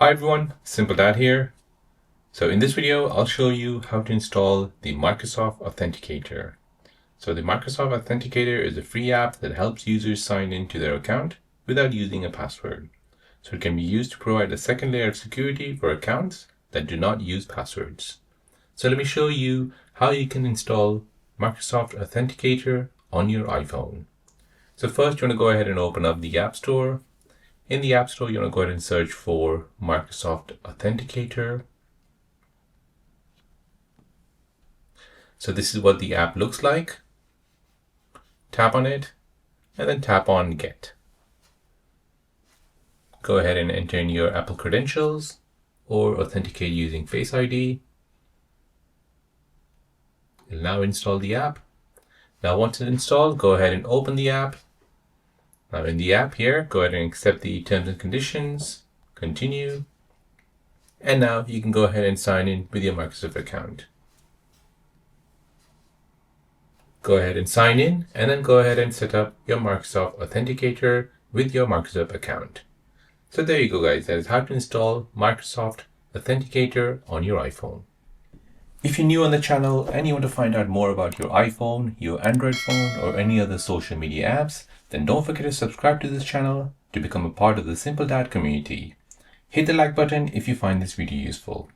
Hi everyone, Simple Dad here. So in this video, I'll show you how to install the Microsoft Authenticator. So the Microsoft Authenticator is a free app that helps users sign into their account without using a password. So it can be used to provide a second layer of security for accounts that do not use passwords. So let me show you how you can install Microsoft Authenticator on your iPhone. So first you want to go ahead and open up the App Store. In the App Store, you want to go ahead and search for Microsoft Authenticator. So this is what the app looks like. Tap on it and then tap on Get. Go ahead and enter in your Apple credentials or authenticate using Face ID. It'll now install the app. Now once it's installed, go ahead and open the app. Now in the app here, go ahead and accept the terms and conditions, continue, and now you can go ahead and sign in with your Microsoft account. Go ahead and sign in, and then go ahead and set up your Microsoft Authenticator with your Microsoft account. So there you go guys, that is how to install Microsoft Authenticator on your iPhone. If you're new on the channel and you want to find out more about your iPhone, your Android phone, or any other social media apps, then don't forget to subscribe to this channel to become a part of the Simple Dad community. Hit the like button if you find this video useful.